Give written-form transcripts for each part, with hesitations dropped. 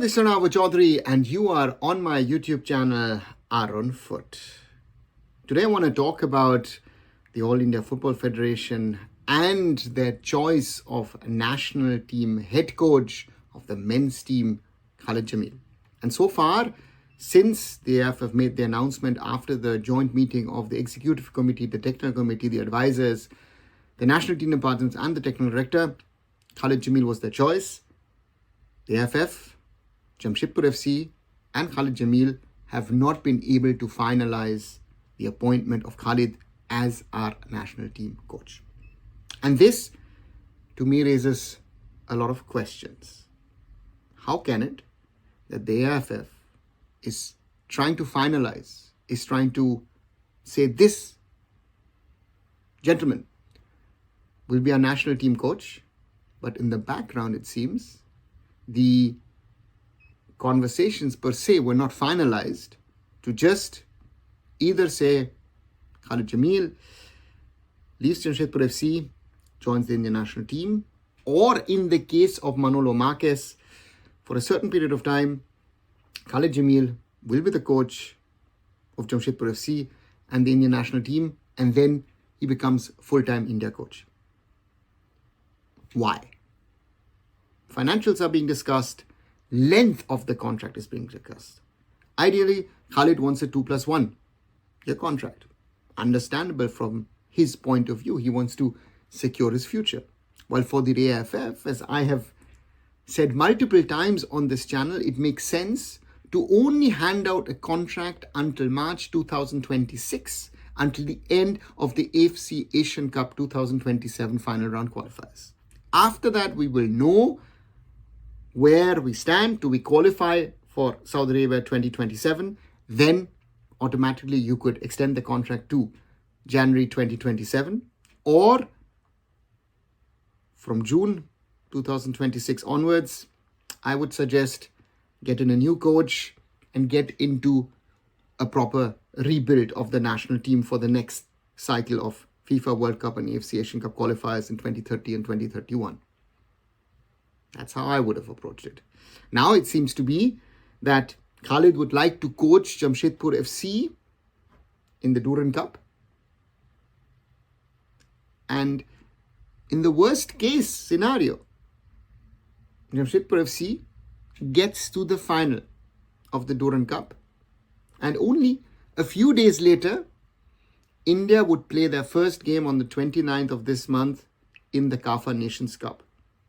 this is Arunava Chaudhuri and you are on my YouTube channel, Arunfoot. Today I want to talk about the All India Football Federation and their choice of national team head coach of the men's team, Khalid Jamil. And so far, since the AIFF made the announcement after the joint meeting of the executive committee, the technical committee, the advisors, the national team departments and the technical director, Khalid Jamil was their choice. The AIFF, Jamshedpur FC and Khalid Jamil have not been able to finalize the appointment of Khalid as our national team coach. And this, to me, raises a lot of questions. How can it that the AIFF is trying to finalize, is trying to say this gentleman will be our national team coach, but in the background, it seems, the conversations per se were not finalized to just either say Khalid Jamil leaves Jamshedpur FC, joins the Indian national team, or in the case of Manolo Marquez, for a certain period of time, Khalid Jamil will be the coach of Jamshedpur FC and the Indian national team, and then he becomes full-time India coach. Why? Financials are being discussed. Length of the contract is being discussed. Ideally, Khalid wants a 2+1 year contract. Understandable from his point of view. He wants to secure his future. While for the AIFF, as I have said multiple times on this channel, it makes sense to only hand out a contract until March 2026, until the end of the AFC Asian Cup 2027 final round qualifiers. After that, we will know where we stand. Do we qualify for Saudi Arabia 2027? Then automatically you could extend the contract to January 2027, or from June 2026 onwards, I would suggest getting a new coach and get into a proper rebuild of the national team for the next cycle of FIFA World Cup and AFC Asian Cup qualifiers in 2030 and 2031. That's how I would have approached it. Now it seems to be that Khalid would like to coach Jamshedpur FC in the Duran Cup. And in the worst case scenario, Jamshedpur FC gets to the final of the Duran Cup. And only a few days later, India would play their first game on the 29th of this month in the CAFA Nations Cup.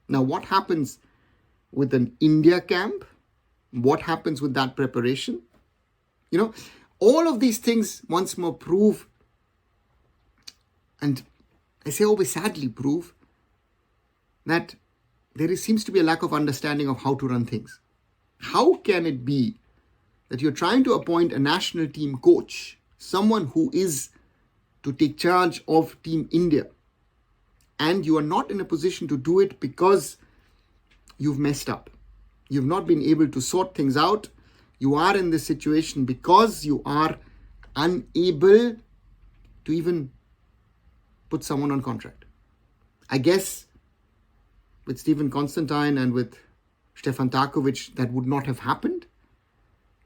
Now, what happens with an India camp? What happens with that preparation? All of these things once more prove, and I say always sadly prove, that there seems to be a lack of understanding of how to run things. How can it be that you're trying to appoint a national team coach, someone who is to take charge of Team India, and you are not in a position to do it because you've messed up? You've not been able to sort things out. You are in this situation because you are unable to even put someone on contract. I guess with Stephen Constantine and with Stefan Tarkovic, that would not have happened.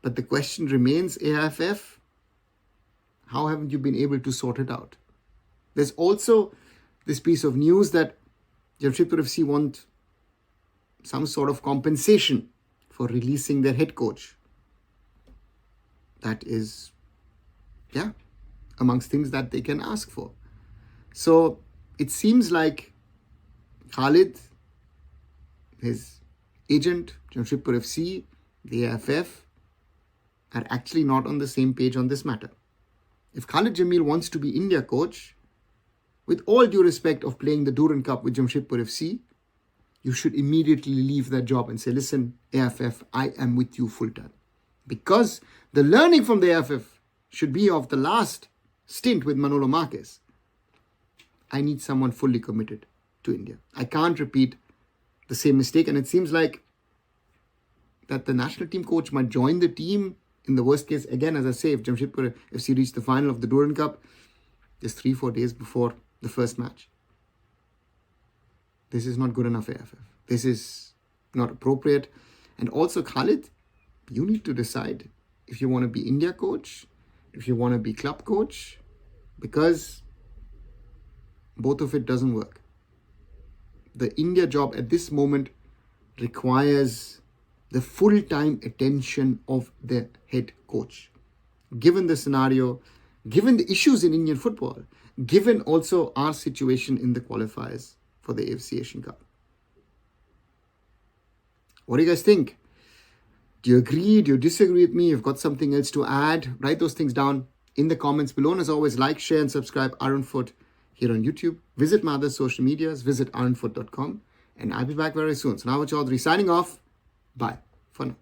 But the question remains, AIFF, how haven't you been able to sort it out? There's also this piece of news that Jamshedpur FC want some sort of compensation for releasing their head coach. That is, amongst things that they can ask for. So it seems like Khalid, his agent, Jamshedpur FC, the AIFF, are actually not on the same page on this matter. If Khalid Jamil wants to be India coach, with all due respect of playing the Duran Cup with Jamshedpur FC, you should immediately leave that job and say, listen, AIFF, I am with you full time. Because the learning from the AIFF should be of the last stint with Manolo Marquez. I need someone fully committed to India. I can't repeat the same mistake. And it seems like that the national team coach might join the team in the worst case. Again, as I say, if Jamshedpur FC reach the final of the Duran Cup, just 3-4 days before the first match. This is not good enough, AIFF. This is not appropriate. And also, Khalid, you need to decide if you want to be India coach, if you want to be club coach, because both of it doesn't work. The India job at this moment requires the full-time attention of the head coach. Given the scenario, given the issues in Indian football, given also our situation in the qualifiers for the AFC Asian Cup. What do you guys think? Do you agree? Do you disagree with me? You've got something else to add? Write those things down in the comments below. And as always, like, share and subscribe Arunfoot here on YouTube. Visit my other social medias. Visit arunfoot.com. And I'll be back very soon. So Arunava Chaudhuri signing off. Bye for now.